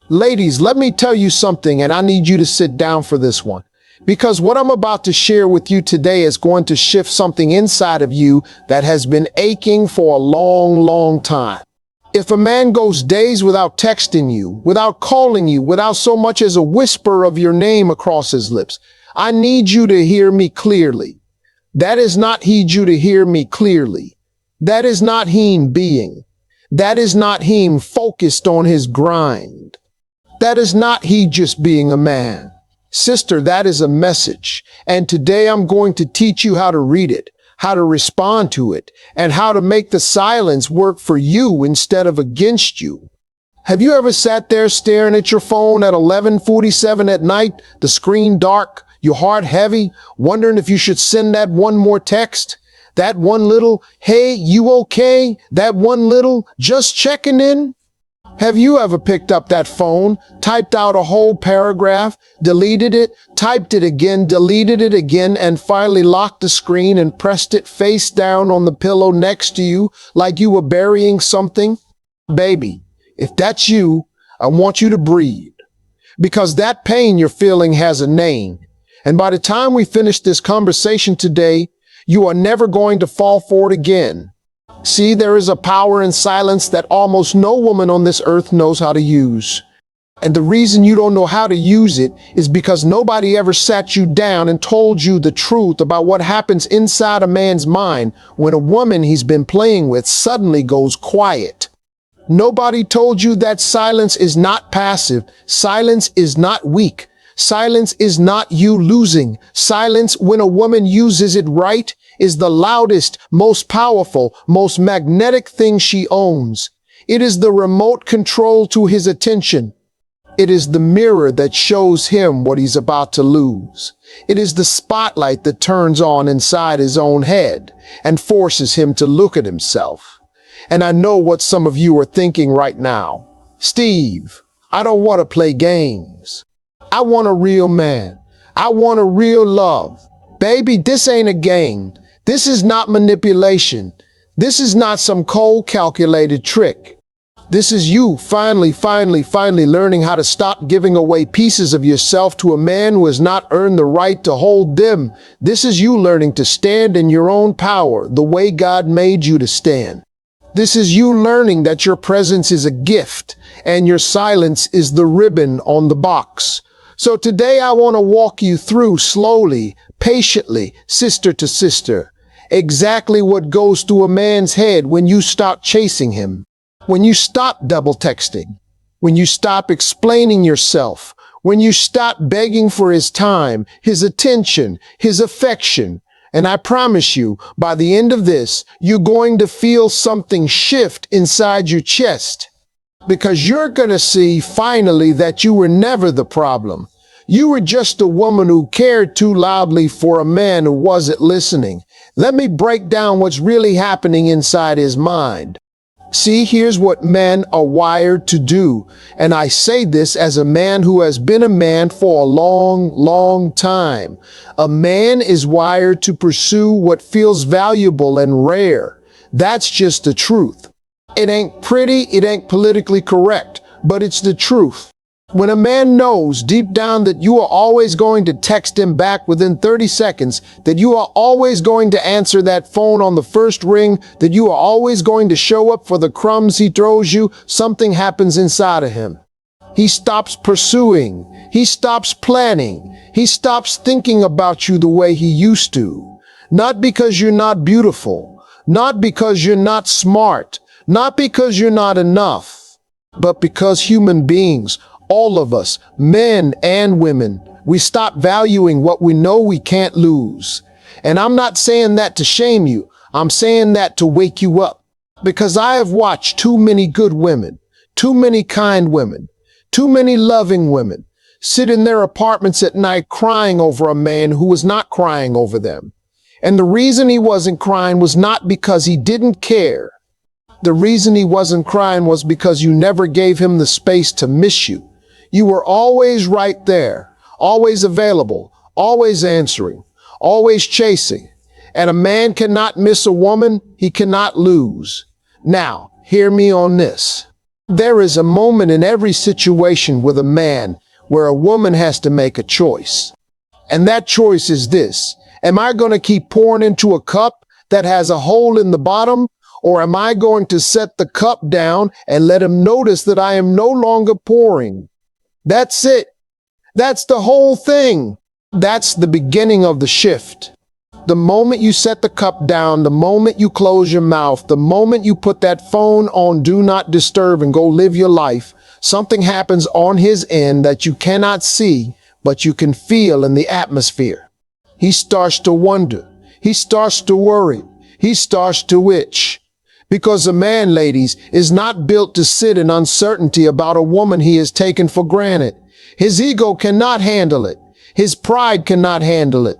Ladies, let me tell you something, and I need you to sit down for this one. Because what I'm about to share with you today is going to shift something inside of you that has been aching for a long, long time. If a man goes days without texting you, without calling you, without so much as a whisper of your name across his lips, I need you to hear me clearly. That is not heed you to hear me clearly. That is not him being. That is not him focused on his grind. That is not he just being a man. Sister, that is a message. And today I'm going to teach you how to read it, how to respond to it, and how to make the silence work for you instead of against you. Have you ever sat there staring at your phone at 11:47 at night, the screen dark, your heart heavy, wondering if you should send that one more text? That one little, hey, you okay? That one little, just checking in? Have you ever picked up that phone, typed out a whole paragraph, deleted it, typed it again, deleted it again, and finally locked the screen and pressed it face down on the pillow next to you like you were burying something? Baby, if that's you, I want you to breathe. Because that pain you're feeling has a name. And by the time we finish this conversation today, you are never going to fall for it again. See, there is a power in silence that almost no woman on this earth knows how to use. And the reason you don't know how to use it is because nobody ever sat you down and told you the truth about what happens inside a man's mind when a woman he's been playing with suddenly goes quiet. Nobody told you that silence is not passive. Silence is not weak. Silence is not you losing. Silence, when a woman uses it right, is the loudest, most powerful, most magnetic thing she owns. It is the remote control to his attention. It is the mirror that shows him what he's about to lose. It is the spotlight that turns on inside his own head and forces him to look at himself. And I know what some of you are thinking right now. Steve, I don't want to play games. I want a real man. I want a real love. Baby, this ain't a game. This is not manipulation. This is not some cold calculated trick. This is you finally learning how to stop giving away pieces of yourself to a man who has not earned the right to hold them. This is you learning to stand in your own power the way God made you to stand. This is you learning that your presence is a gift and your silence is the ribbon on the box. So today I want to walk you through slowly, patiently, sister to sister, exactly what goes through a man's head when you stop chasing him, when you stop double texting, when you stop explaining yourself, when you stop begging for his time, his attention, his affection. And I promise you, by the end of this, you're going to feel something shift inside your chest. Because you're going to see finally that you were never the problem. You were just a woman who cared too loudly for a man who wasn't listening. Let me break down what's really happening inside his mind. See, here's what men are wired to do. And I say this as a man who has been a man for a long, long time. A man is wired to pursue what feels valuable and rare. That's just the truth. It ain't pretty, it ain't politically correct, but it's the truth. When a man knows deep down that you are always going to text him back within 30 seconds, that you are always going to answer that phone on the first ring, that you are always going to show up for the crumbs he throws you, something happens inside of him. He stops pursuing. He stops planning. He stops thinking about you the way he used to. Not because you're not beautiful, not because you're not smart, not because you're not enough, but because human beings, all of us, men and women, we stop valuing what we know we can't lose. And I'm not saying that to shame you. I'm saying that to wake you up. Because I have watched too many good women, too many kind women, too many loving women sit in their apartments at night crying over a man who was not crying over them. And the reason he wasn't crying was not because he didn't care. The reason he wasn't crying was because you never gave him the space to miss you. You were always right there, always available, always answering, always chasing. And a man cannot miss a woman he cannot lose. Now, hear me on this. There is a moment in every situation with a man where a woman has to make a choice. And that choice is this. Am I going to keep pouring into a cup that has a hole in the bottom? Or am I going to set the cup down and let him notice that I am no longer pouring? That's it. That's the whole thing. That's the beginning of the shift. The moment you set the cup down, the moment you close your mouth, the moment you put that phone on do not disturb and go live your life, something happens on his end that you cannot see, but you can feel in the atmosphere. He starts to wonder. He starts to worry. He starts to itch. Because a man, ladies, is not built to sit in uncertainty about a woman he has taken for granted. His ego cannot handle it. His pride cannot handle it.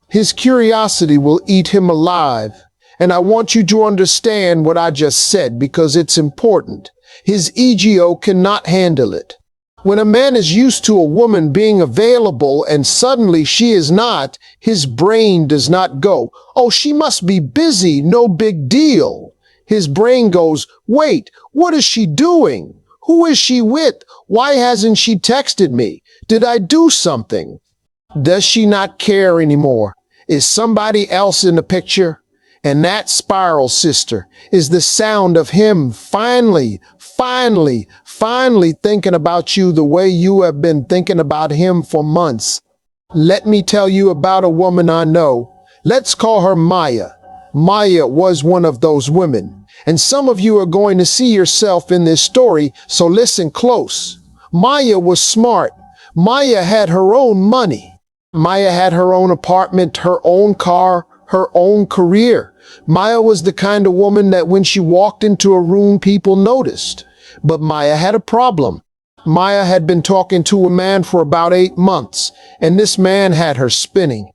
His curiosity will eat him alive. And I want you to understand what I just said because it's important. His ego cannot handle it. When a man is used to a woman being available and suddenly she is not, his brain does not go, "Oh, she must be busy, no big deal." His brain goes, "Wait, what is she doing? Who is she with? Why hasn't she texted me? Did I do something? Does she not care anymore? Is somebody else in the picture?" And that spiral, sister, is the sound of him finally thinking about you the way you have been thinking about him for months. Let me tell you about a woman I know. Let's call her Maya. Maya was one of those women. And some of you are going to see yourself in this story, so listen close. Maya was smart. Maya had her own money. Maya had her own apartment, her own car, her own career. Maya was the kind of woman that when she walked into a room, people noticed. But Maya had a problem. Maya had been talking to a man for about 8 months, and this man had her spinning.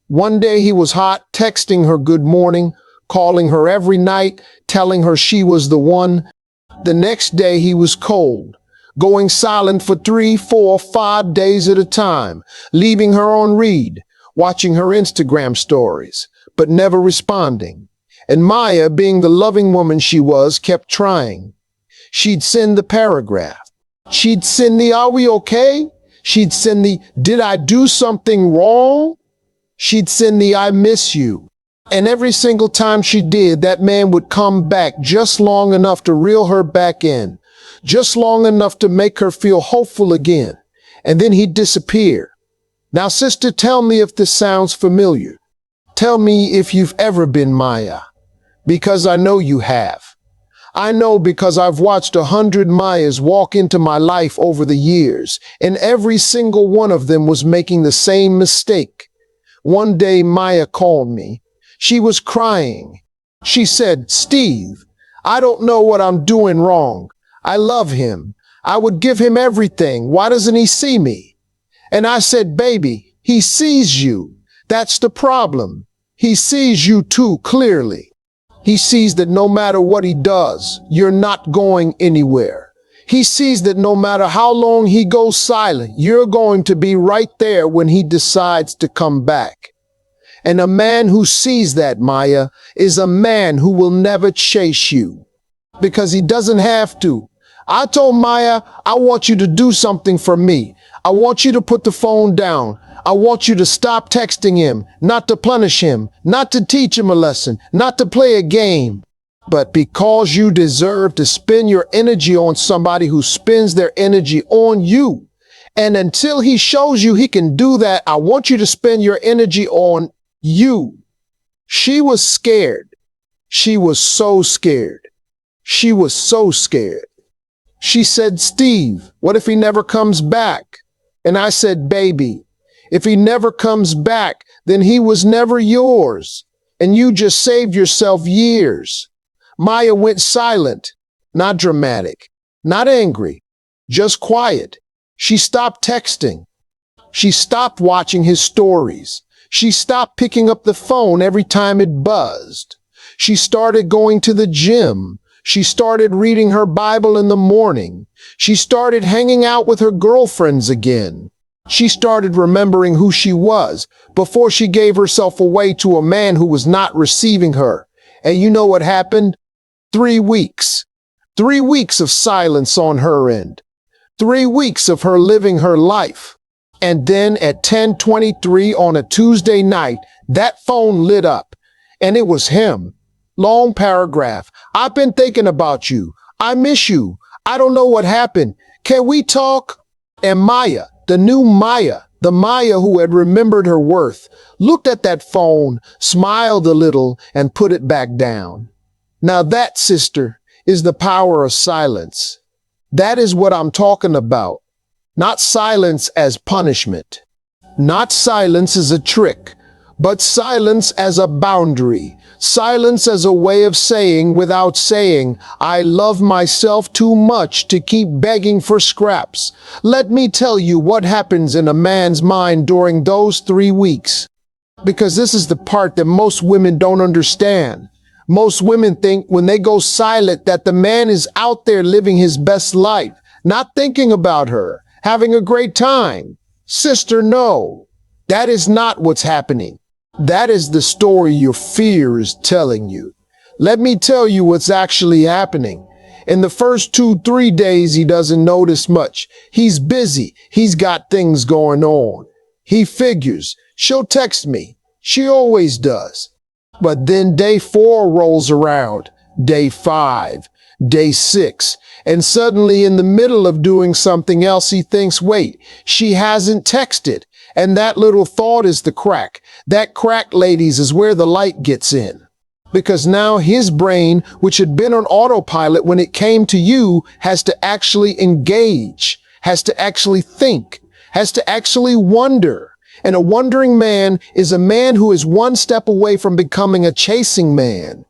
One day he was hot, texting her good morning, calling her every night, telling her she was the one. The next day he was cold, going silent for 3, 4, 5 days at a time, leaving her on read, watching her Instagram stories, but never responding. And Maya, being the loving woman she was, kept trying. She'd send the paragraph. She'd send the "Are we okay?" She'd send the "Did I do something wrong?" She'd send the "I miss you." And every single time she did, that man would come back just long enough to reel her back in, just long enough to make her feel hopeful again. And then he'd disappear. Now, sister, tell me if this sounds familiar. Tell me if you've ever been Maya, because I know you have. I know because I've watched 100 Mayas walk into my life over the years, and every single one of them was making the same mistake. One day Maya called me. She was crying. She said, "Steve, I don't know what I'm doing wrong. I love him. I would give him everything. Why doesn't he see me?" And I said, "Baby, he sees you. That's the problem. He sees you too clearly. He sees that no matter what he does, you're not going anywhere. He sees that no matter how long he goes silent, you're going to be right there when he decides to come back. And a man who sees that, Maya, is a man who will never chase you because he doesn't have to. I told Maya, I want you to do something for me. I want you to put the phone down. I want you to stop texting him, not to punish him, not to teach him a lesson, not to play a game, but because you deserve to spend your energy on somebody who spends their energy on you. And until he shows you he can do that, I want you to spend your energy on you." She was scared. She was so scared. She was so scared. She said, "Steve, what if he never comes back?" And I said, "Baby, if he never comes back, then he was never yours, and you just saved yourself years." Maya went silent, not dramatic, not angry, just quiet. She stopped texting. She stopped watching his stories. She stopped picking up the phone every time it buzzed. She started going to the gym. She started reading her Bible in the morning. She started hanging out with her girlfriends again. She started remembering who she was before she gave herself away to a man who was not receiving her. And you know what happened? 3 weeks. 3 weeks of silence on her end. 3 weeks of her living her life. And then at 10:23 on a Tuesday night, that phone lit up. And it was him. Long paragraph. I've been thinking about you. I miss you. I don't know what happened. Can we talk? And Maya, the new Maya, the Maya who had remembered her worth, looked at that phone, smiled a little, and put it back down. Now that, sister, is the power of silence. That is what I'm talking about. Not silence as punishment. Not silence as a trick, but silence as a boundary. Silence as a way of saying without saying, I love myself too much to keep begging for scraps. Let me tell you what happens in a man's mind during those 3 weeks. Because this is the part that most women don't understand. Most women think when they go silent that the man is out there living his best life, not thinking about her, having a great time. Sister, no. That is not what's happening. That is the story your fear is telling you. Let me tell you what's actually happening. In the first 2-3 days, he doesn't notice much. He's busy. He's got things going on. He figures, she'll text me. She always does. But then day 4 rolls around, day 5, day 6, and suddenly in the middle of doing something else, he thinks, wait, she hasn't texted. And that little thought is the crack. That crack, ladies, is where the light gets in. Because now his brain, which had been on autopilot when it came to you, has to actually engage, has to actually think, has to actually wonder. And a wondering man is a man who is one step away from becoming a chasing man.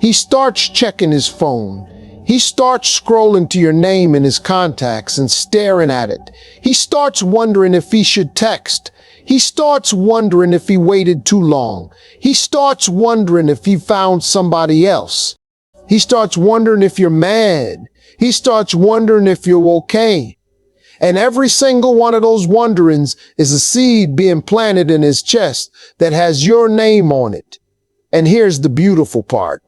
He starts checking his phone. He starts scrolling to your name in his contacts and staring at it. He starts wondering if he should text. He starts wondering if he waited too long. He starts wondering if he found somebody else. He starts wondering if you're mad. He starts wondering if you're okay. And every single one of those wonderings is a seed being planted in his chest that has your name on it. And here's the beautiful part.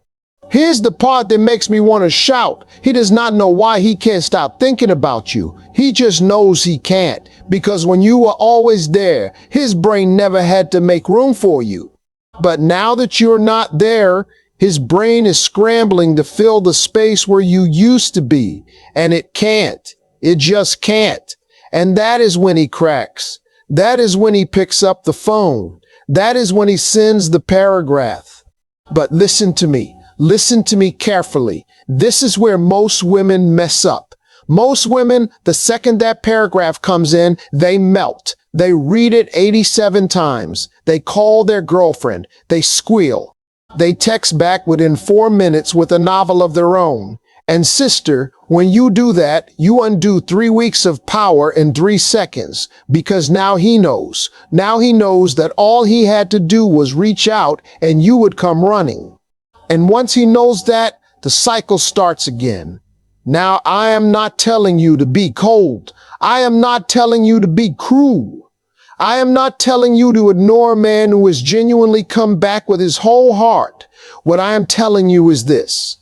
Here's the part that makes me want to shout. He does not know why he can't stop thinking about you. He just knows he can't, because when you were always there, his brain never had to make room for you. But now that you're not there, his brain is scrambling to fill the space where you used to be, and it can't. It just can't. And that is when he cracks. That is when he picks up the phone. That is when he sends the paragraph. But listen to me. Listen to me carefully. This is where most women mess up. Most women, the second that paragraph comes in, they melt. They read it 87 times. They call their girlfriend. They squeal. They text back within 4 minutes with a novel of their own. And sister, when you do that, you undo 3 weeks of power in 3 seconds, because now he knows. Now he knows that all he had to do was reach out and you would come running. And once he knows that, the cycle starts again. Now, I am not telling you to be cold. I am not telling you to be cruel. I am not telling you to ignore a man who has genuinely come back with his whole heart. What I am telling you is this.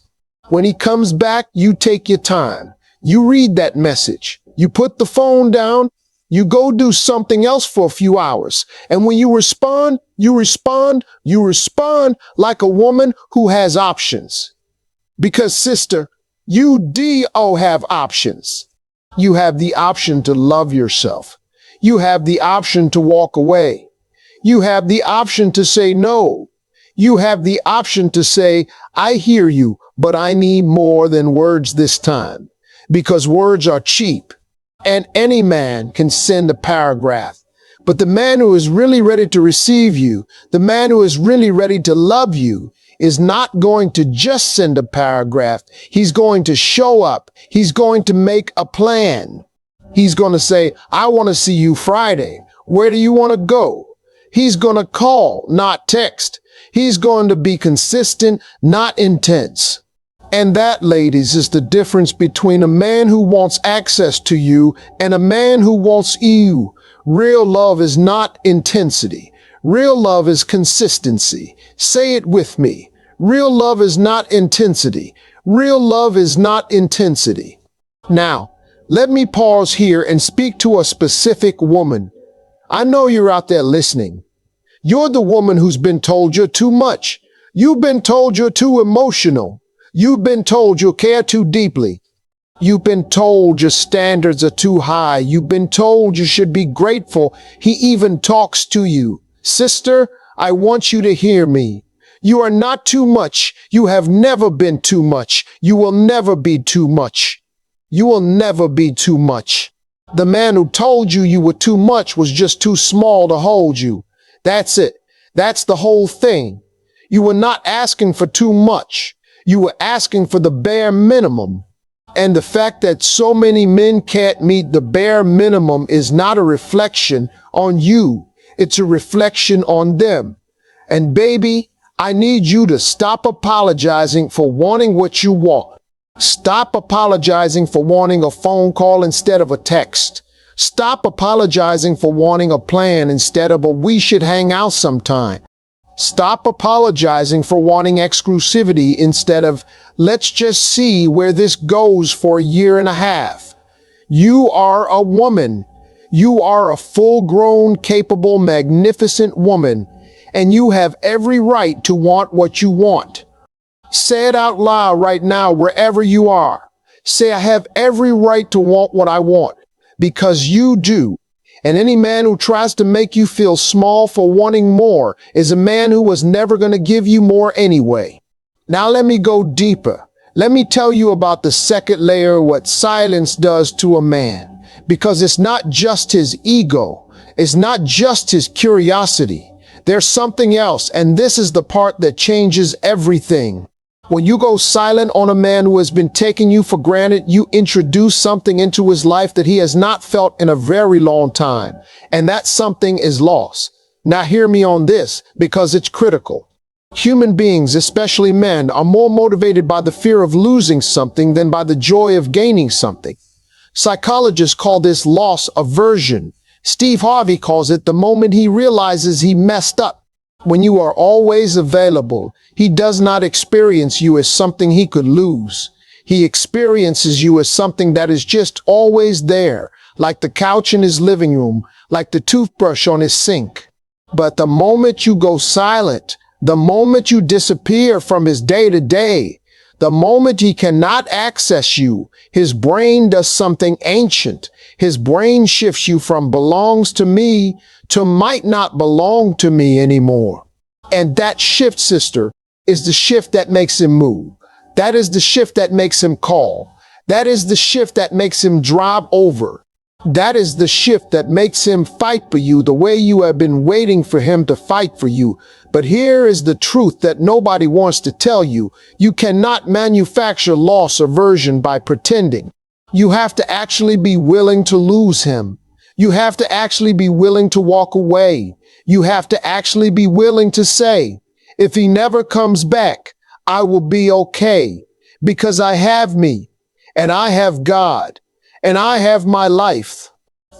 When he comes back, you take your time. You read that message. You put the phone down. You go do something else for a few hours. And when you respond like a woman who has options. Because sister, you do have options. You have the option to love yourself. You have the option to walk away. You have the option to say no. You have the option to say, I hear you, but I need more than words this time. Because words are cheap. And any man can send a paragraph. But the man who is really ready to receive you, the man who is really ready to love you, is not going to just send a paragraph. He's going to show up. He's going to make a plan. He's going to say, I want to see you Friday. Where do you want to go? He's going to call, not text. He's going to be consistent, not intense. And that, ladies, is the difference between a man who wants access to you and a man who wants you. Real love is not intensity. Real love is consistency. Say it with me. Real love is not intensity. Real love is not intensity. Now, let me pause here and speak to a specific woman. I know you're out there listening. You're the woman who's been told you're too much. You've been told you're too emotional. You've been told you care too deeply. You've been told your standards are too high. You've been told you should be grateful. He even talks to you. Sister, I want you to hear me. You are not too much. You have never been too much. You will never be too much. You will never be too much. The man who told you you were too much was just too small to hold you. That's it. That's the whole thing. You were not asking for too much. You were asking for the bare minimum. And the fact that so many men can't meet the bare minimum is not a reflection on you. It's a reflection on them. And baby, I need you to stop apologizing for wanting what you want. Stop apologizing for wanting a phone call instead of a text. Stop apologizing for wanting a plan instead of a we should hang out sometime. Stop apologizing for wanting exclusivity instead of let's just see where this goes for a year and a half. You are a woman. You are a full-grown, capable, magnificent woman, and you have every right to want what you want. Say it out loud right now, wherever you are. Say, I have every right to want what I want, because you do. And any man who tries to make you feel small for wanting more is a man who was never going to give you more anyway. Now let me go deeper. Let me tell you about the second layer of what silence does to a man. Because it's not just his ego. It's not just his curiosity. There's something else, and this is the part that changes everything. When you go silent on a man who has been taking you for granted, you introduce something into his life that he has not felt in a very long time. And that something is loss. Now hear me on this, because it's critical. Human beings, especially men, are more motivated by the fear of losing something than by the joy of gaining something. Psychologists call this loss aversion. Steve Harvey calls it the moment he realizes he messed up. When you are always available, he does not experience you as something he could lose. He experiences you as something that is just always there, like the couch in his living room, like the toothbrush on his sink. But the moment you go silent, the moment you disappear from his day-to-day, the moment he cannot access you, his brain does something ancient. His brain shifts you from belongs to me to might not belong to me anymore. And that shift, sister, is the shift that makes him move. That is the shift that makes him call. That is the shift that makes him drive over. That is the shift that makes him fight for you the way you have been waiting for him to fight for you. But here is the truth that nobody wants to tell you. You cannot manufacture loss aversion by pretending. You have to actually be willing to lose him. You have to actually be willing to walk away. You have to actually be willing to say, if he never comes back, I will be okay, because I have me, and I have God, and I have my life,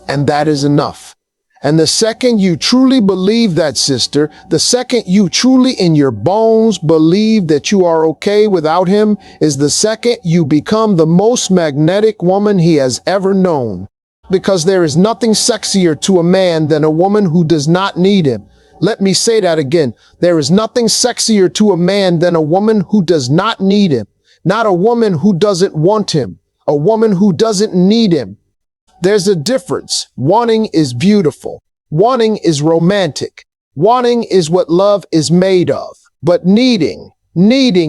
and that is enough. And the second you truly believe that, sister, the second you truly in your bones believe that you are okay without him, is the second you become the most magnetic woman he has ever known. Because there is nothing sexier to a man than a woman who does not need him. Let me say that again. There is nothing sexier to a man than a woman who does not need him. Not a woman who doesn't want him. A woman who doesn't need him. There's a difference. Wanting is beautiful. Wanting is romantic. Wanting is what love is made of. But needing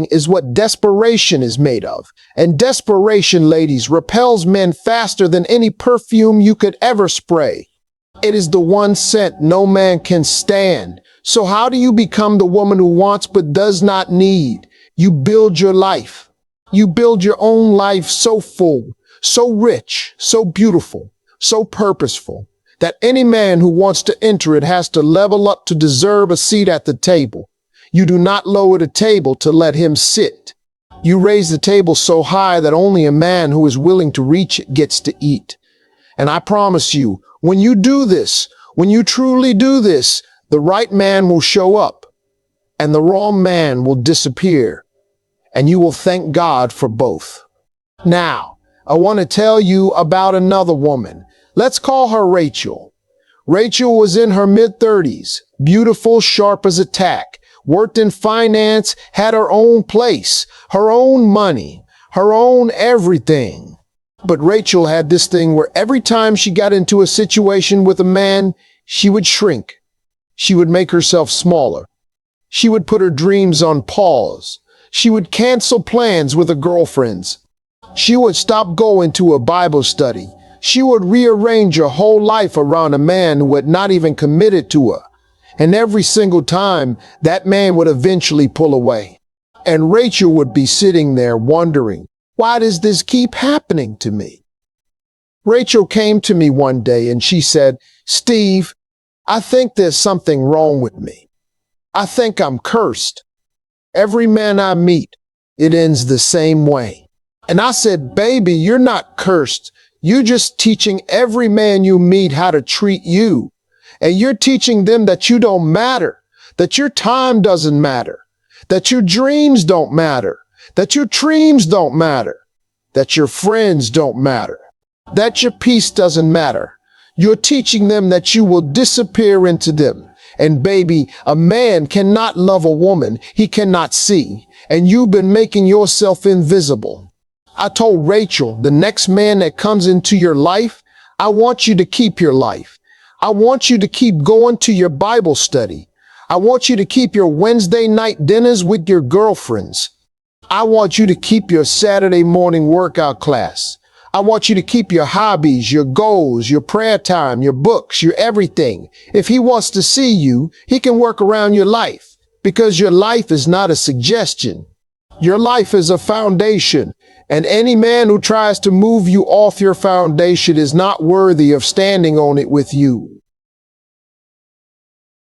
is what desperation is made of. And desperation, ladies, repels men faster than any perfume you could ever spray. It is the one scent no man can stand. So how do you become the woman who wants but does not need? You build your life. You build your own life so full, so rich, so beautiful, so purposeful, that any man who wants to enter it has to level up to deserve a seat at the table. You do not lower the table to let him sit. You raise the table so high that only a man who is willing to reach it gets to eat. And I promise you, when you do this, when you truly do this, the right man will show up and the wrong man will disappear. and you will thank God for both. Now, I want to tell you about another woman. Let's call her Rachel. Rachel was in her mid-30s, beautiful, sharp as a tack, worked in finance, had her own place, her own money, her own everything. But Rachel had this thing where every time she got into a situation with a man, she would shrink. She would make herself smaller. She would put her dreams on pause. She would cancel plans with her girlfriends. She would stop going to a Bible study. She would rearrange her whole life around a man who had not even committed to her. And every single time, that man would eventually pull away. And Rachel would be sitting there wondering, why does this keep happening to me? Rachel came to me one day and she said, Steve, I think there's something wrong with me. I think I'm cursed. Every man I meet, it ends the same way. And I said, baby, you're not cursed. You're just teaching every man you meet how to treat you. And you're teaching them that you don't matter, that your time doesn't matter, that your dreams don't matter, that your dreams don't matter, that your friends don't matter, that your peace doesn't matter. You're teaching them that you will disappear into them. And baby, a man cannot love a woman he cannot see. And you've been making yourself invisible. I told Rachel, the next man that comes into your life, I want you to keep your life. I want you to keep going to your Bible study. I want you to keep your Wednesday night dinners with your girlfriends. I want you to keep your Saturday morning workout class. I want you to keep your hobbies, your goals, your prayer time, your books, your everything. If he wants to see you, he can work around your life because your life is not a suggestion. Your life is a foundation, and any man who tries to move you off your foundation is not worthy of standing on it with you.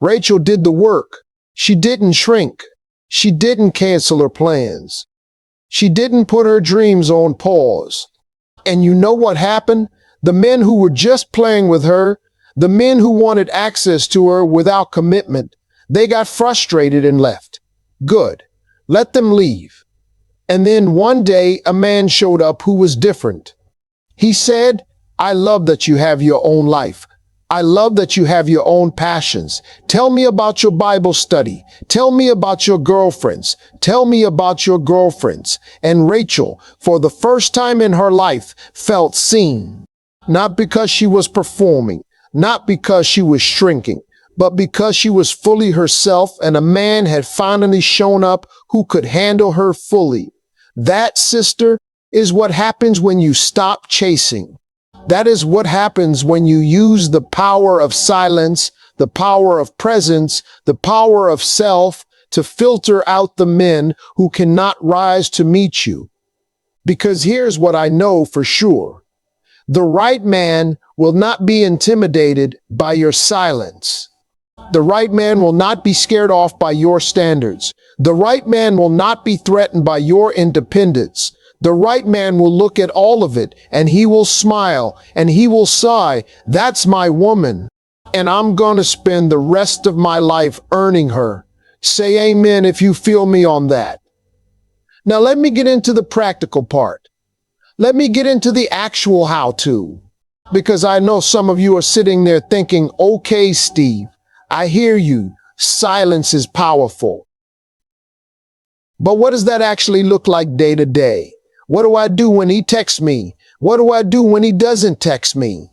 Rachel did the work. She didn't shrink. She didn't cancel her plans. She didn't put her dreams on pause. And you know what happened? The men who were just playing with her, the men who wanted access to her without commitment, they got frustrated and left. Good. Let them leave. And then one day a man showed up who was different. He said, I love that you have your own life. I love that you have your own passions. Tell me about your Bible study. Tell me about your girlfriends. Tell me about your girlfriends. And Rachel, for the first time in her life, felt seen. Not because she was performing, not because she was shrinking, but because she was fully herself and a man had finally shown up who could handle her fully. That, sister, is what happens when you stop chasing. That is what happens when you use the power of silence, the power of presence, the power of self to filter out the men who cannot rise to meet you. Because here's what I know for sure. The right man will not be intimidated by your silence. The right man will not be scared off by your standards. The right man will not be threatened by your independence. The right man will look at all of it and he will smile and he will sigh, that's my woman, and I'm going to spend the rest of my life earning her. Say amen if you feel me on that. Now let me get into the practical part. Let me get into the actual how-to. Because I know some of you are sitting there thinking, okay, Steve, I hear you. Silence is powerful. But what does that actually look like day to day? What do I do when he texts me? What do I do when he doesn't text me?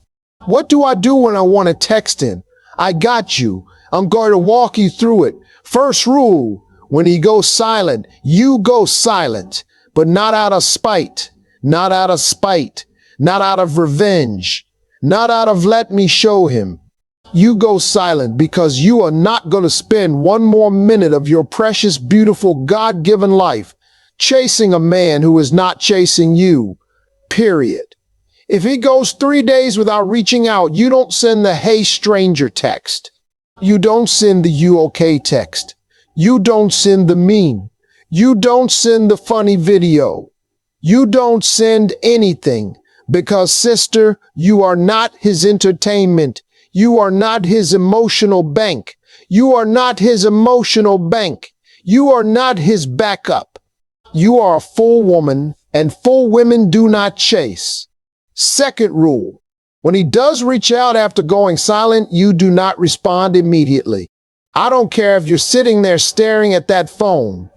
What do I do when I want to text him? I got you. I'm going to walk you through it. First rule, when he goes silent, you go silent, but not out of spite, not out of spite, not out of revenge, not out of let me show him. You go silent because you are not going to spend one more minute of your precious, beautiful, God-given life chasing a man who is not chasing you, period. If he goes 3 days without reaching out, you don't send the hey stranger text. You don't send the you okay text. You don't send the meme. You don't send the funny video. You don't send anything because, sister, you are not his entertainment. You are not his emotional bank. You are not his emotional bank. You are not his backup. You are a full woman, and full women do not chase. Second rule, when he does reach out after going silent, you do not respond immediately. I don't care if you're sitting there staring at that phone.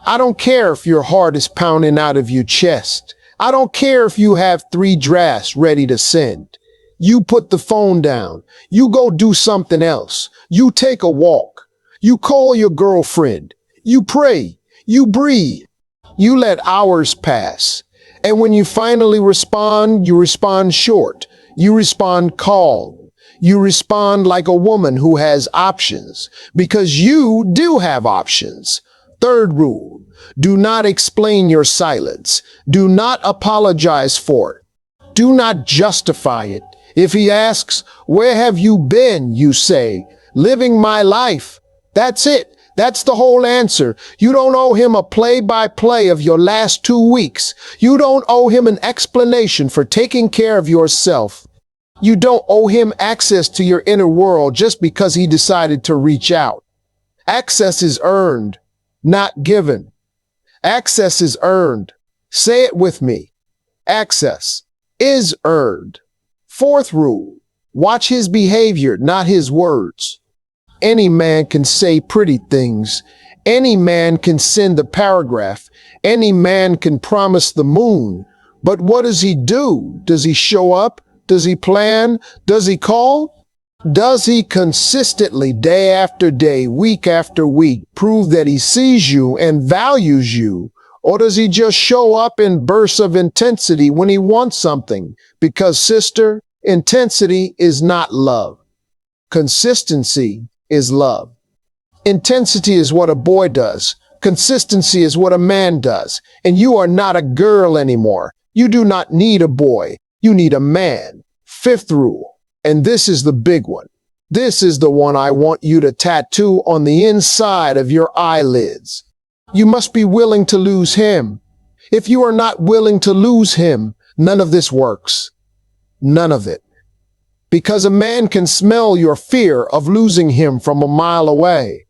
I don't care if your heart is pounding out of your chest. I don't care if you have 3 drafts ready to send. You put the phone down. You go do something else. You take a walk. You call your girlfriend. You pray. You breathe. You let hours pass. And when you finally respond, you respond short. You respond calm. You respond like a woman who has options, because you do have options. Third rule, do not explain your silence. Do not apologize for it. Do not justify it. If he asks, where have you been? You say, living my life. That's it. That's the whole answer. You don't owe him a play-by-play of your last 2 weeks. You don't owe him an explanation for taking care of yourself. You don't owe him access to your inner world just because he decided to reach out. Access is earned, not given. Access is earned. Say it with me. Access is earned. Fourth rule, watch his behavior, not his words. Any man can say pretty things. Any man can send a paragraph. Any man can promise the moon. But what does he do? Does he show up? Does he plan? Does he call? Does he consistently, day after day, week after week, prove that he sees you and values you? Or does he just show up in bursts of intensity when he wants something? Because, sister, intensity is not love. Consistency is love. Intensity is what a boy does. Consistency is what a man does. And you are not a girl anymore. You do not need a boy. You need a man. Fifth rule, and this is the big one. This is the one I want you to tattoo on the inside of your eyelids. You must be willing to lose him. If you are not willing to lose him, none of this works. None of it. Because a man can smell your fear of losing him from a mile away.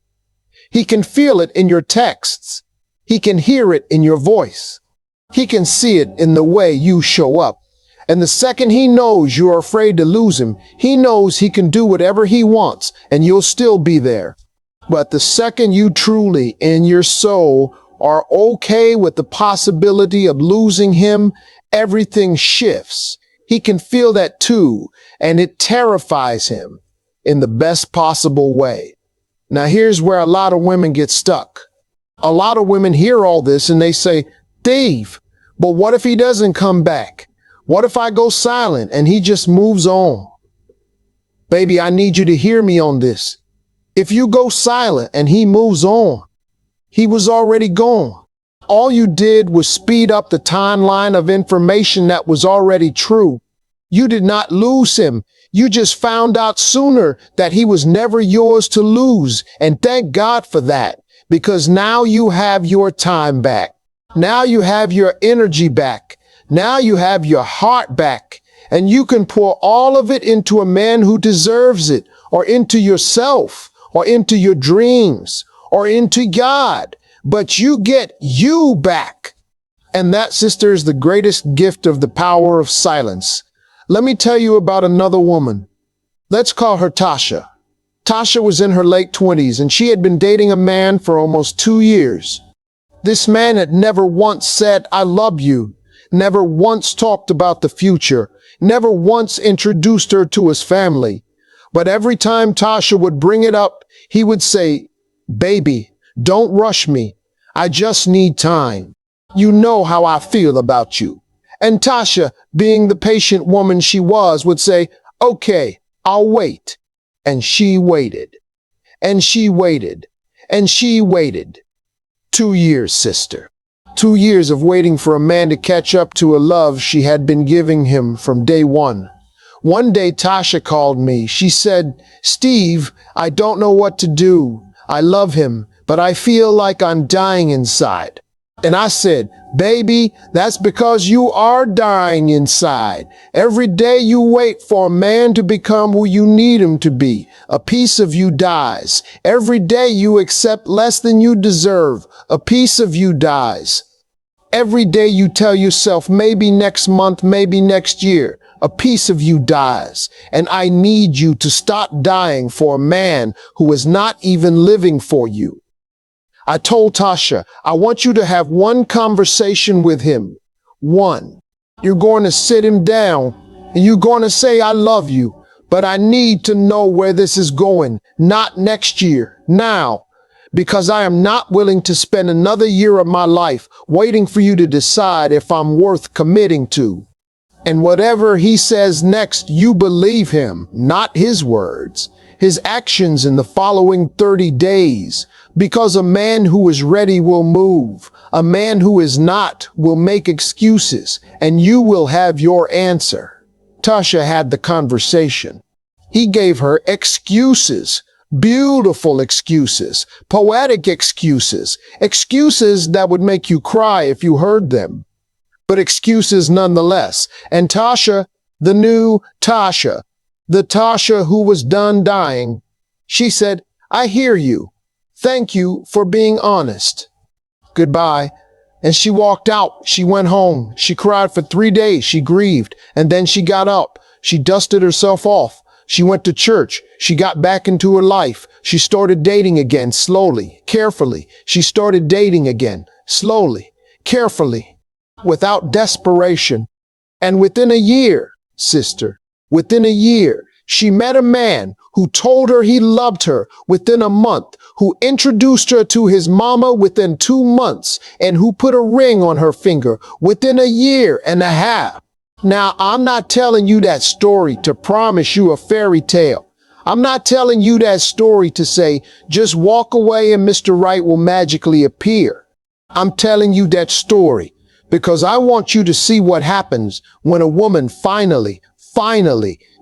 He can feel it in your texts. He can hear it in your voice. He can see it in the way you show up. And the second he knows you're afraid to lose him, he knows he can do whatever he wants and you'll still be there. But the second you truly, in your soul, are okay with the possibility of losing him, everything shifts. He can feel that too, and it terrifies him in the best possible way. Now here's where a lot of women get stuck. A lot of women hear all this and they say, Dave, but what if he doesn't come back? What if I go silent and he just moves on? Baby, I need you to hear me on this. If you go silent and he moves on, he was already gone. All you did was speed up the timeline of information that was already true. You did not lose him. You just found out sooner that he was never yours to lose. And thank God for that, because now you have your time back. Now you have your energy back. Now you have your heart back, and you can pour all of it into a man who deserves it, or into yourself, or into your dreams, or into God. But you get you back. And that, sister, is the greatest gift of the power of silence. Let me tell you about another woman. Let's call her Tasha. Tasha was in her late 20s, and she had been dating a man for almost 2 years. This man had never once said, I love you. Never once talked about the future, never once introduced her to his family. But every time Tasha would bring it up, he would say, baby, don't rush me. I just need time. You know how I feel about you. And Tasha, being the patient woman she was, would say, okay, I'll wait. And she waited. And she waited. And she waited. 2 years, sister. 2 years of waiting for a man to catch up to a love she had been giving him from day one. One day Tasha called me. She said, Steve, I don't know what to do. I love him, but I feel like I'm dying inside. And I said, baby, that's because you are dying inside. Every day you wait for a man to become who you need him to be, a piece of you dies. Every day you accept less than you deserve, a piece of you dies. Every day you tell yourself, maybe next month, maybe next year, a piece of you dies. And I need you to stop dying for a man who is not even living for you. I told Tasha, I want you to have one conversation with him. One. You're going to sit him down and you're going to say, I love you, but I need to know where this is going. Not next year, now. Because I am not willing to spend another year of my life waiting for you to decide if I'm worth committing to. And whatever he says next, you believe him, not his words, his actions in the following 30 days. Because a man who is ready will move. A man who is not will make excuses, and you will have your answer. Tasha had the conversation. He gave her excuses. Beautiful excuses, poetic excuses, excuses that would make you cry if you heard them, but excuses nonetheless. And Tasha, the new Tasha, the Tasha who was done dying, she said, I hear you. Thank you for being honest. Goodbye. And she walked out. She went home. She cried for 3 days. She grieved. And then she got up. She dusted herself off. She went to church. She got back into her life. She started dating again, slowly, carefully. She started dating again, slowly, carefully, without desperation. And within a year, sister, within a year, she met a man who told her he loved her within a month, who introduced her to his mama within 2 months, and who put a ring on her finger within a year and a half. Now, I'm not telling you that story to promise you a fairy tale. I'm not telling you that story to say, just walk away and Mr. Right will magically appear. I'm telling you that story because I want you to see what happens when a woman finally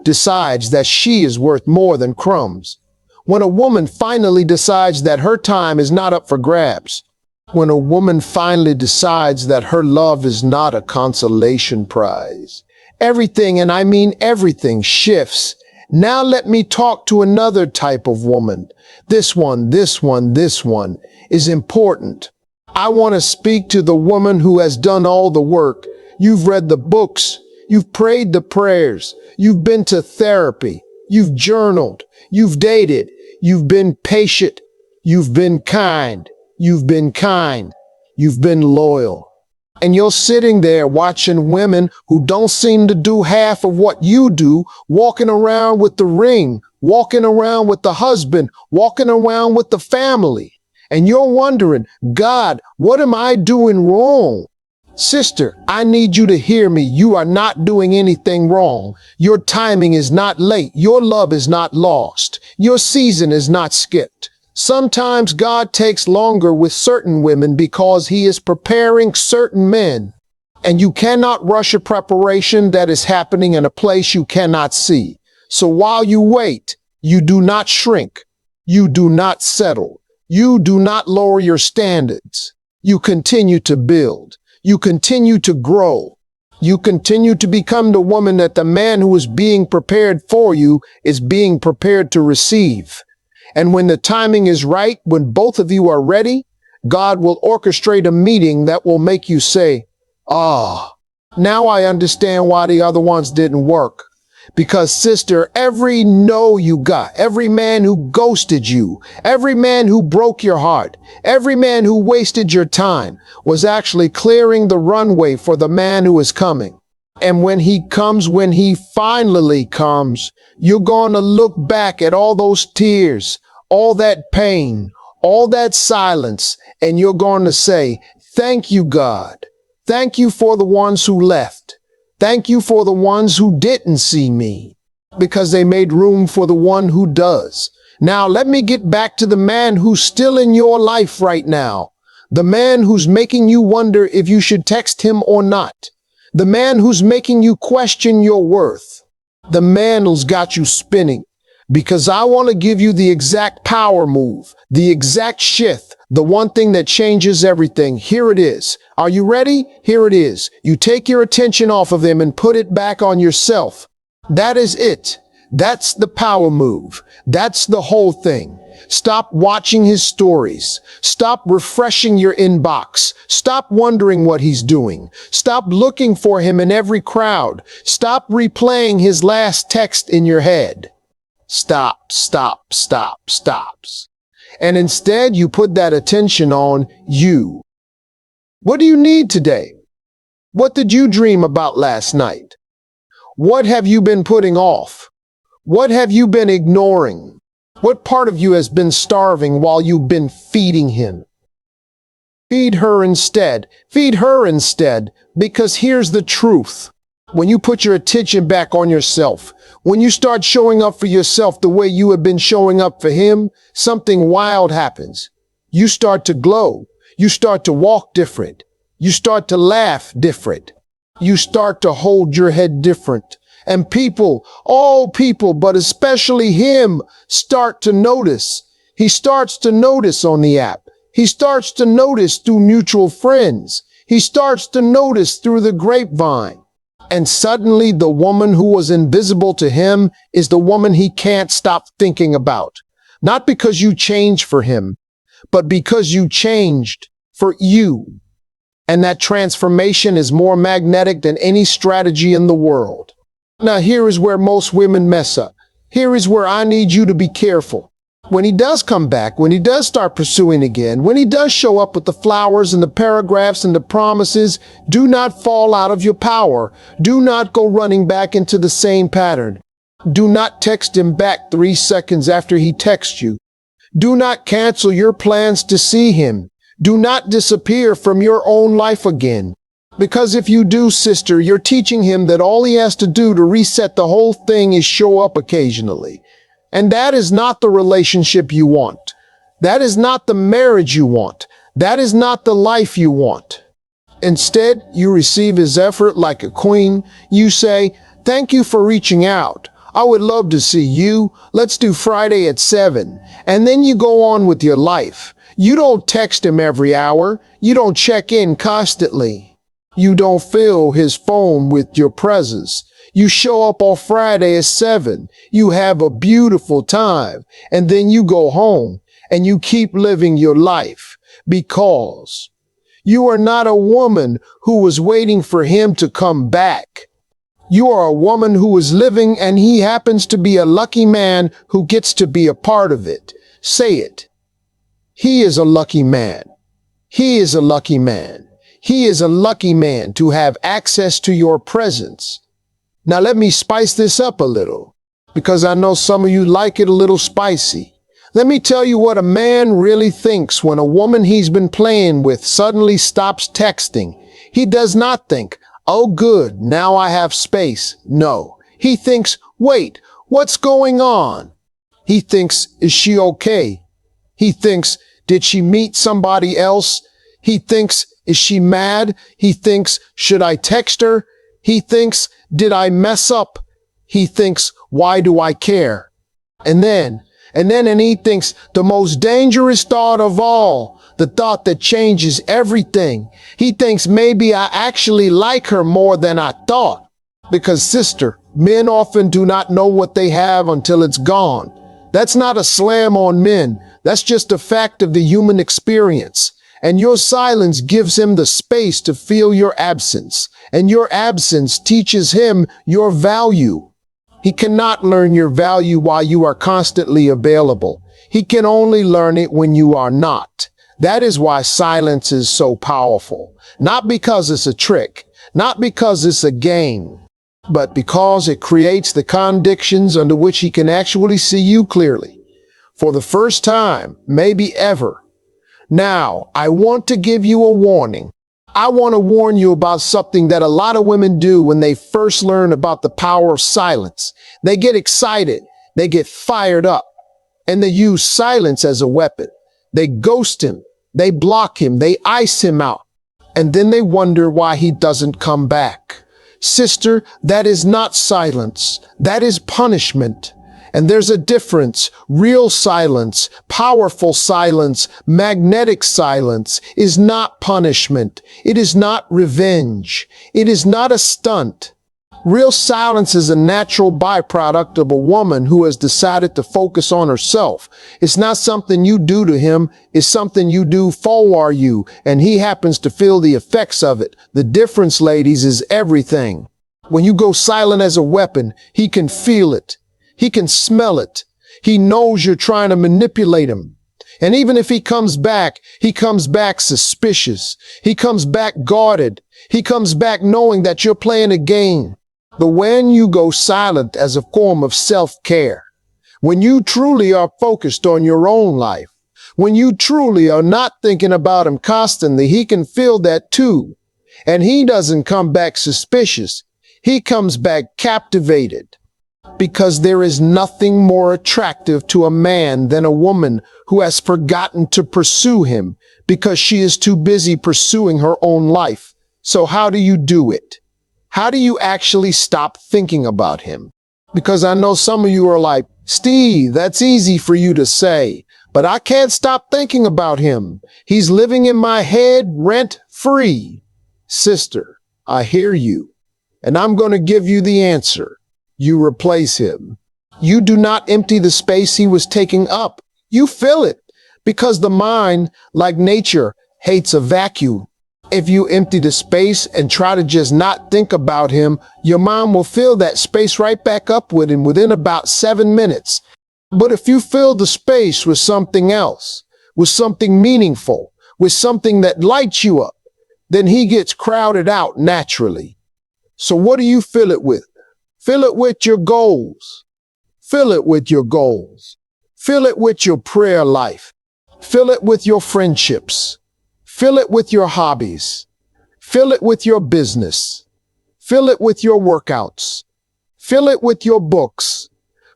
decides that she is worth more than crumbs. When a woman finally decides that her time is not up for grabs. When a woman finally decides that her love is not a consolation prize. Everything, and I mean everything, shifts. Now let me talk to another type of woman. This one is important. I want to speak to the woman who has done all the work. You've read the books. You've prayed the prayers. You've been to therapy. You've journaled. You've dated. You've been patient. You've been kind. You've been kind. You've been loyal. And you're sitting there watching women who don't seem to do half of what you do, walking around with the ring, walking around with the husband, walking around with the family. And you're wondering, God, what am I doing wrong? Sister, I need you to hear me. You are not doing anything wrong. Your timing is not late. Your love is not lost. Your season is not skipped. Sometimes God takes longer with certain women because he is preparing certain men. And you cannot rush a preparation that is happening in a place you cannot see. So while you wait, you do not shrink. You do not settle. You do not lower your standards. You continue to build. You continue to grow. You continue to become the woman that the man who is being prepared for you is being prepared to receive. And when the timing is right, when both of you are ready, God will orchestrate a meeting that will make you say, now I understand why the other ones didn't work. Because sister, every no you got, every man who ghosted you, every man who broke your heart, every man who wasted your time was actually clearing the runway for the man who is coming. And when he finally comes, you're going to look back at all those tears, all that pain, all that silence, and you're going to say, thank you, God. Thank you for the ones who left. Thank you for the ones who didn't see me, because they made room for the one who does. Now let me get back to the man who's still in your life right now. The man who's making you wonder if you should text him or not. The man who's making you question your worth. The man who's got you spinning. Because I want to give you the exact power move, the exact shift, the one thing that changes everything. Here it is. Are you ready? Here it is. You take your attention off of him and put it back on yourself. That is it. That's the power move. That's the whole thing. Stop watching his stories. Stop refreshing your inbox. Stop wondering what he's doing. Stop looking for him in every crowd. Stop replaying his last text in your head. Stop, stop, stop, stops. And instead, you put that attention on you. What do you need today? What did you dream about last night? What have you been putting off? What have you been ignoring? What part of you has been starving while you've been feeding him? Feed her instead. Feed her instead, because here's the truth. When you put your attention back on yourself, when you start showing up for yourself the way you have been showing up for him, something wild happens. You start to glow. You start to walk different. You start to laugh different. You start to hold your head different. And people, all people, but especially him, start to notice. He starts to notice on the app. He starts to notice through mutual friends. He starts to notice through the grapevine. And suddenly the woman who was invisible to him is the woman he can't stop thinking about. Not because you changed for him, but because you changed for you. And that transformation is more magnetic than any strategy in the world. Now here is where most women mess up. Here is where I need you to be careful. When he does come back, when he does start pursuing again, when he does show up with the flowers and the paragraphs and the promises, do not fall out of your power. Do not go running back into the same pattern. Do not text him back 3 seconds after he texts you. Do not cancel your plans to see him. Do not disappear from your own life again. Because if you do, sister, you're teaching him that all he has to do to reset the whole thing is show up occasionally. And that is not the relationship you want. That is not the marriage you want. That is not the life you want. Instead, you receive his effort like a queen. You say, "Thank you for reaching out. I would love to see you. Let's do Friday at 7. And then you go on with your life. You don't text him every hour. You don't check in constantly. You don't fill his phone with your presence. You show up on Friday at 7. You have a beautiful time. And then you go home and you keep living your life because you are not a woman who was waiting for him to come back. You are a woman who is living, and he happens to be a lucky man who gets to be a part of it. Say it. He is a lucky man. He is a lucky man. He is a lucky man to have access to your presence. Now let me spice this up a little, because I know some of you like it a little spicy. Let me tell you what a man really thinks when a woman he's been playing with suddenly stops texting. He does not think, "Oh good, now I have space." No, he thinks, "Wait, what's going on?" He thinks, "Is she okay?" He thinks, "Did she meet somebody else?" He thinks, "Is she mad?" He thinks, "Should I text her?" He thinks, "Did I mess up?" He thinks, "Why do I care?" And he thinks the most dangerous thought of all, the thought that changes everything. He thinks, maybe I actually like her more than I thought. Because sister, men often do not know what they have until it's gone. That's not a slam on men. That's just a fact of the human experience. And your silence gives him the space to feel your absence. And your absence teaches him your value. He cannot learn your value while you are constantly available. He can only learn it when you are not. That is why silence is so powerful. Not because it's a trick, not because it's a game, but because it creates the conditions under which he can actually see you clearly. For the first time, maybe ever. Now, I want to give you a warning. I want to warn you about something that a lot of women do when they first learn about the power of silence. They get excited, they get fired up, and they use silence as a weapon. They ghost him, they block him, they ice him out, and then they wonder why he doesn't come back. Sister, that is not silence. That is punishment. And there's a difference. Real silence, powerful silence, magnetic silence is not punishment. It is not revenge. It is not a stunt. Real silence is a natural byproduct of a woman who has decided to focus on herself. It's not something you do to him, it's something you do for you, and he happens to feel the effects of it. The difference, ladies, is everything. When you go silent as a weapon, he can feel it. He can smell it. He knows you're trying to manipulate him. And even if he comes back suspicious. He comes back guarded. He comes back knowing that you're playing a game. But when you go silent as a form of self-care, when you truly are focused on your own life, when you truly are not thinking about him constantly, he can feel that too. And he doesn't come back suspicious. He comes back captivated. Because there is nothing more attractive to a man than a woman who has forgotten to pursue him because she is too busy pursuing her own life. So how do you do it? How do you actually stop thinking about him? Because I know some of you are like, Steve, that's easy for you to say, but I can't stop thinking about him. He's living in my head rent-free. Sister, I hear you, and I'm going to give you the answer. You replace him. You do not empty the space he was taking up. You fill it, because the mind, like nature, hates a vacuum. If you empty the space and try to just not think about him, your mind will fill that space right back up with him within about 7 minutes. But if you fill the space with something else, with something meaningful, with something that lights you up, then he gets crowded out naturally. So what do you fill it with? Fill it with your goals. Fill it with your goals. Fill it with your prayer life. Fill it with your friendships. Fill it with your hobbies. Fill it with your business. Fill it with your workouts. Fill it with your books.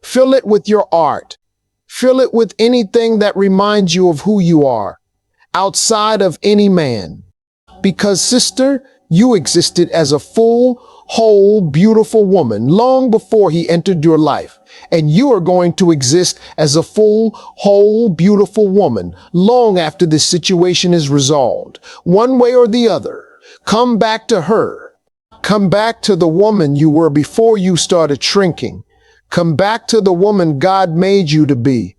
Fill it with your art. Fill it with anything that reminds you of who you are, outside of any man. Because, sister, you existed as a full, whole, beautiful woman long before he entered your life. And you are going to exist as a full, whole, beautiful woman long after this situation is resolved. One way or the other, come back to her. Come back to the woman you were before you started shrinking. Come back to the woman God made you to be.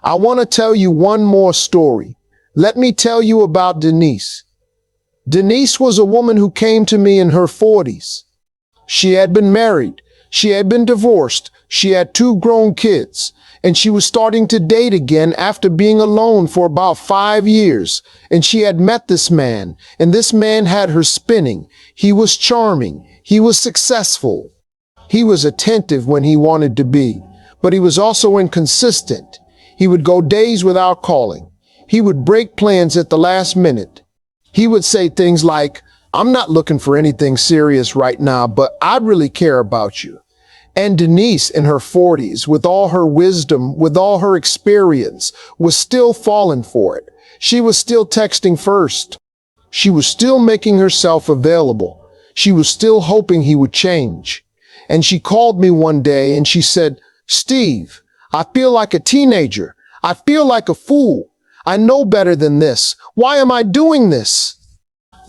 I want to tell you one more story. Let me tell you about Denise. Denise was a woman who came to me in her 40s. She had been married. She had been divorced. She had 2 grown kids, and she was starting to date again after being alone for about 5 years. And she had met this man, and this man had her spinning. He was charming. He was successful. He was attentive when he wanted to be, but he was also inconsistent. He would go days without calling. He would break plans at the last minute. He would say things like, I'm not looking for anything serious right now, but I really care about you. And Denise, in her 40s, with all her wisdom, with all her experience, was still falling for it. She was still texting first. She was still making herself available. She was still hoping he would change. And she called me one day and she said, Steve, I feel like a teenager. I feel like a fool. I know better than this. Why am I doing this?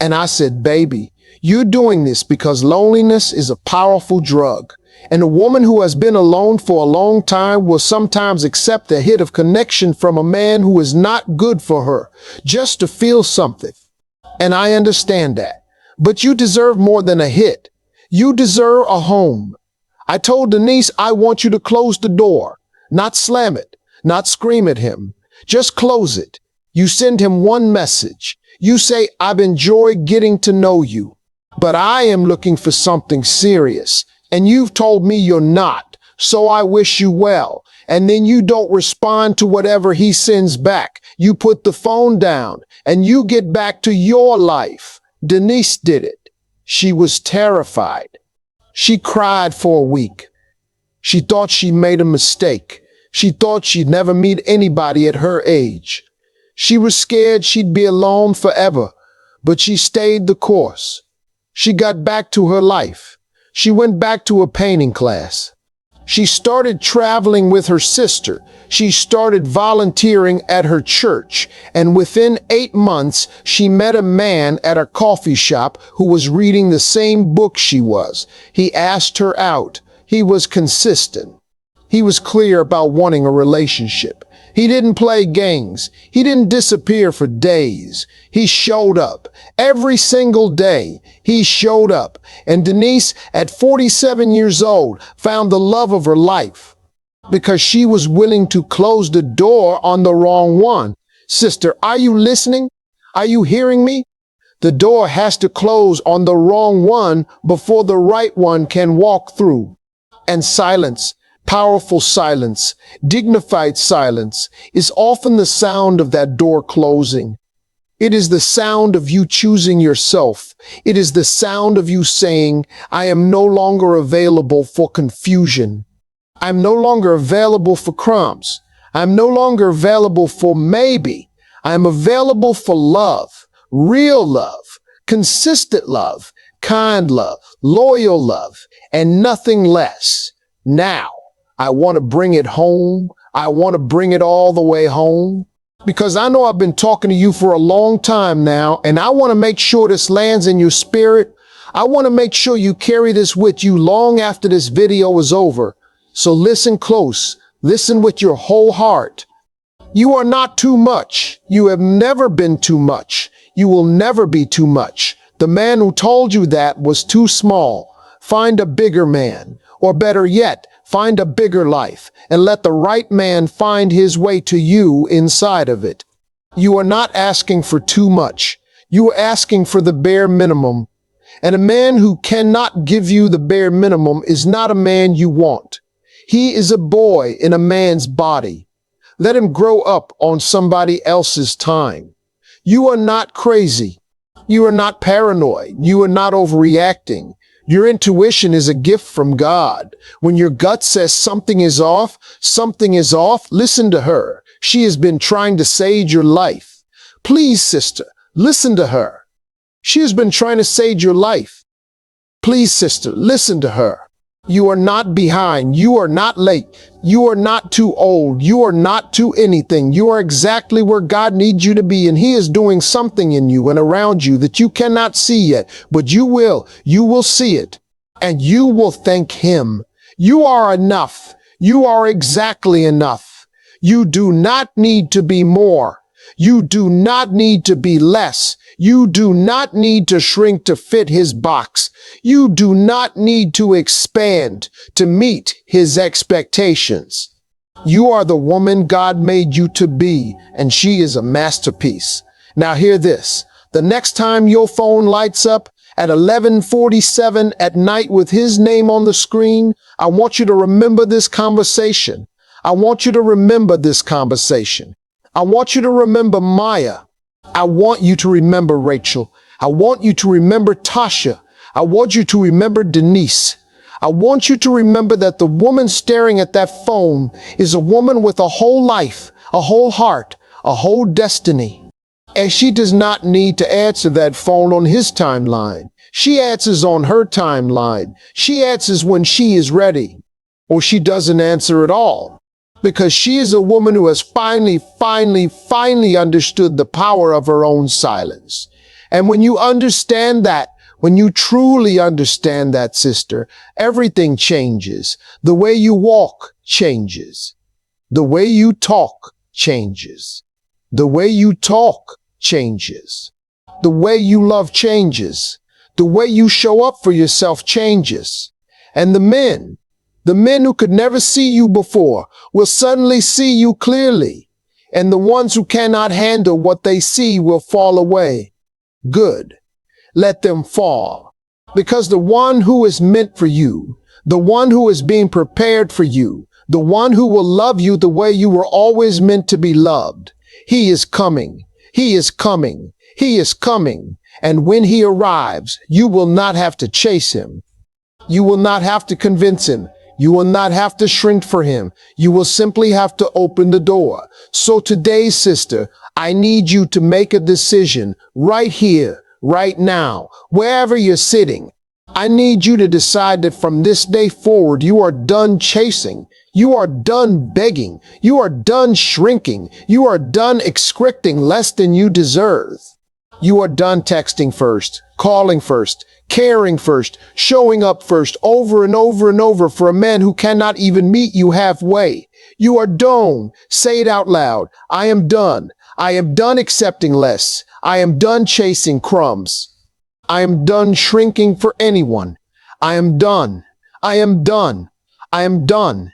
And I said, baby, you're doing this because loneliness is a powerful drug. And a woman who has been alone for a long time will sometimes accept a hit of connection from a man who is not good for her, just to feel something. And I understand that. But you deserve more than a hit. You deserve a home. I told Denise, I want you to close the door, not slam it, not scream at him. Just close it. You send him one message. You say, I've enjoyed getting to know you, but I am looking for something serious. And you've told me you're not, so I wish you well. And then you don't respond to whatever he sends back. You put the phone down and you get back to your life. Denise did it. She was terrified. She cried for a week. She thought she made a mistake. She thought she'd never meet anybody at her age. She was scared she'd be alone forever, but she stayed the course. She got back to her life. She went back to a painting class. She started traveling with her sister. She started volunteering at her church. And within 8 months, she met a man at a coffee shop who was reading the same book she was. He asked her out. He was consistent. He was clear about wanting a relationship. He didn't play games. He didn't disappear for days. He showed up. Every single day, he showed up. And Denise, at 47 years old, found the love of her life because she was willing to close the door on the wrong one. Sister, are you listening? Are you hearing me? The door has to close on the wrong one before the right one can walk through. And silence, powerful silence, dignified silence, is often the sound of that door closing. It is the sound of you choosing yourself. It is the sound of you saying, I am no longer available for confusion. I'm no longer available for crumbs. I'm no longer available for maybe. I'm available for love, real love, consistent love, kind love, loyal love, and nothing less. Now, I want to bring it home. I want to bring it all the way home because I know I've been talking to you for a long time now, and I want to make sure this lands in your spirit. I want to make sure you carry this with you long after this video is over. So listen close. Listen with your whole heart. You are not too much. You have never been too much. You will never be too much. The man who told you that was too small. Find a bigger man, or better yet, find a bigger life, and let the right man find his way to you inside of it. You are not asking for too much. You are asking for the bare minimum. And a man who cannot give you the bare minimum is not a man you want. He is a boy in a man's body. Let him grow up on somebody else's time. You are not crazy. You are not paranoid. You are not overreacting. Your intuition is a gift from God. When your gut says something is off, listen to her. She has been trying to save your life. Please, sister, listen to her. She has been trying to save your life. Please, sister, listen to her. You are not behind. You are not late. You are not too old. You are not too anything. You are exactly where God needs you to be, and He is doing something in you and around you that you cannot see yet, but you will. You will see it, and you will thank Him. You are enough. You are exactly enough. You do not need to be more. You do not need to be less. You do not need to shrink to fit His box. You do not need to expand to meet His expectations. You are the woman God made you to be, and she is a masterpiece. Now hear this. The next time your phone lights up at 11:47 at night with His name on the screen, I want you to remember this conversation. I want you to remember this conversation. I want you to remember Maya. I want you to remember Rachel. I want you to remember Tasha. I want you to remember Denise. I want you to remember that the woman staring at that phone is a woman with a whole life, a whole heart, a whole destiny. And she does not need to answer that phone on his timeline. She answers on her timeline. She answers when she is ready, or she doesn't answer at all. Because she is a woman who has finally understood the power of her own silence. And when you understand that, when you truly understand that, sister, everything changes. The way you walk changes. The way you talk changes. The way you talk changes. The way you love changes. The way you show up for yourself changes. And the men who could never see you before will suddenly see you clearly. And the ones who cannot handle what they see will fall away. Good. Let them fall. Because the one who is meant for you, the one who is being prepared for you, the one who will love you the way you were always meant to be loved, He is coming. He is coming. He is coming. And when He arrives, you will not have to chase Him. You will not have to convince Him. You will not have to shrink for Him. You will simply have to open the door. So today, sister, I need you to make a decision right here, right now, wherever you're sitting. I need you to decide that from this day forward, you are done chasing. You are done begging. You are done shrinking. You are done expecting less than you deserve. You are done texting first, calling first, caring first, showing up first, over and over and over for a man who cannot even meet you halfway. You are done. Say it out loud. I am done. I am done accepting less. I am done chasing crumbs. I am done shrinking for anyone. I am done. I am done. I am done.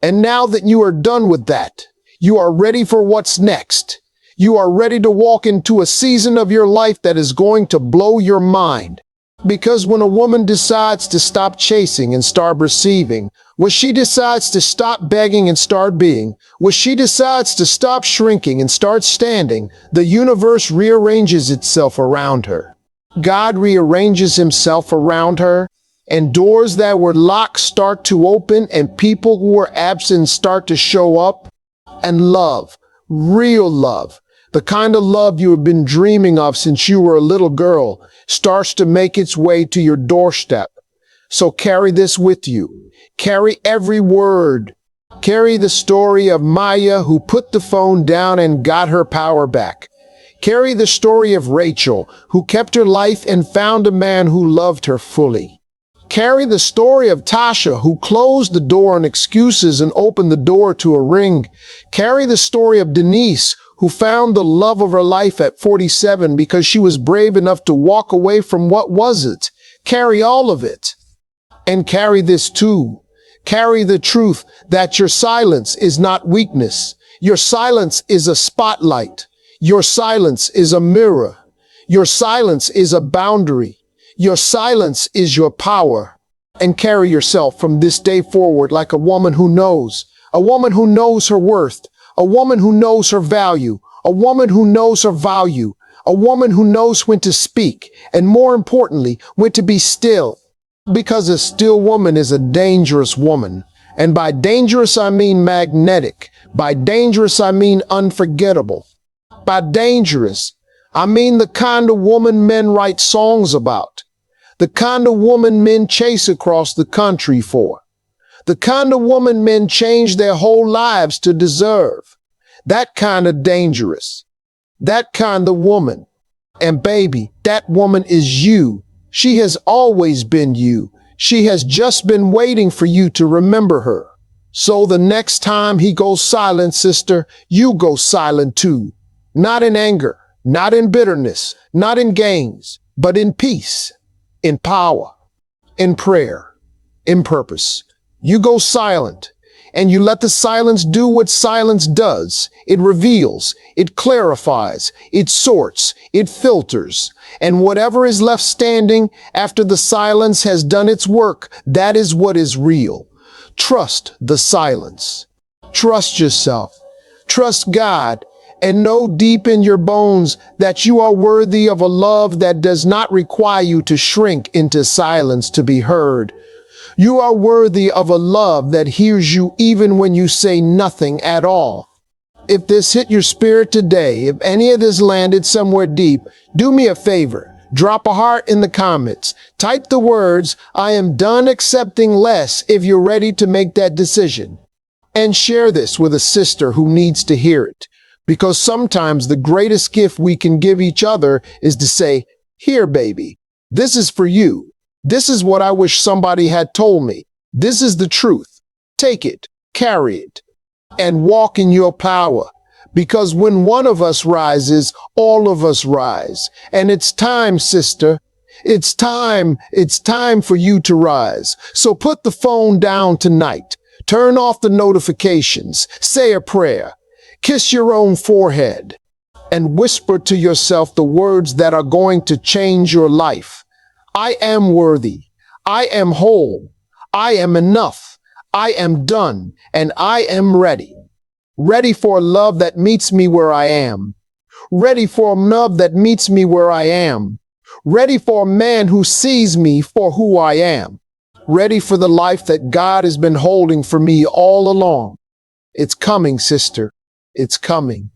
And now that you are done with that, you are ready for what's next. You are ready to walk into a season of your life that is going to blow your mind. Because when a woman decides to stop chasing and start receiving, when she decides to stop begging and start being, when she decides to stop shrinking and start standing, the universe rearranges itself around her. God rearranges himself around her, and doors that were locked start to open, and people who were absent start to show up. And love, real love, the kind of love you have been dreaming of since you were a little girl, starts to make its way to your doorstep. So carry this with you. Carry every word. Carry the story of Maya who put the phone down and got her power back. Carry the story of Rachel, who kept her life and found a man who loved her fully. Carry the story of Tasha, who closed the door on excuses and opened the door to a ring. Carry the story of Denise, who found the love of her life at 47 because she was brave enough to walk away from what wasn't. Carry all of it. And carry this too. Carry the truth that your silence is not weakness. Your silence is a spotlight. Your silence is a mirror. Your silence is a boundary. Your silence is your power. And carry yourself from this day forward like a woman who knows her worth, a woman who knows her value, a woman who knows her value, a woman who knows when to speak, and more importantly, when to be still. Because a still woman is a dangerous woman. And by dangerous, I mean magnetic. By dangerous, I mean unforgettable. By dangerous, I mean the kind of woman men write songs about, the kind of woman men chase across the country for, the kind of woman men change their whole lives to deserve. That kind of dangerous, that kind of woman. And baby, that woman is you. She has always been you. She has just been waiting for you to remember her. So the next time he goes silent, sister, you go silent too. Not in anger, not in bitterness, not in games, but in peace, in power, in prayer, in purpose. You go silent, and you let the silence do what silence does. It reveals, it clarifies, it sorts, it filters. And whatever is left standing after the silence has done its work, that is what is real. Trust the silence. Trust yourself. Trust God. And know deep in your bones that you are worthy of a love that does not require you to shrink into silence to be heard. You are worthy of a love that hears you even when you say nothing at all. If this hit your spirit today, if any of this landed somewhere deep, do me a favor. Drop a heart in the comments. Type the words, I am done accepting less, if you're ready to make that decision. And share this with a sister who needs to hear it. Because sometimes the greatest gift we can give each other is to say, here, baby, this is for you. This is what I wish somebody had told me. This is the truth. Take it, carry it, and walk in your power. Because when one of us rises, all of us rise. And it's time, sister. It's time for you to rise. So put the phone down tonight. Turn off the notifications. Say a prayer. Kiss your own forehead and whisper to yourself the words that are going to change your life. I am worthy. I am whole. I am enough. I am done, and I am ready. Ready for a love that meets me where I am. Ready for a love that meets me where I am. Ready for a man who sees me for who I am. Ready for the life that God has been holding for me all along. It's coming, sister. It's coming.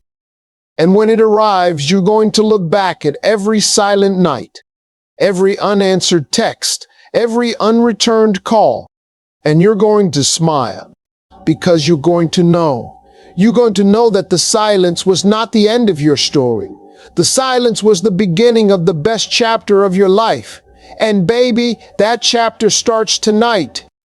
And when it arrives, you're going to look back at every silent night, every unanswered text, every unreturned call. And you're going to smile because you're going to know. You're going to know that the silence was not the end of your story. The silence was the beginning of the best chapter of your life. And baby, that chapter starts tonight.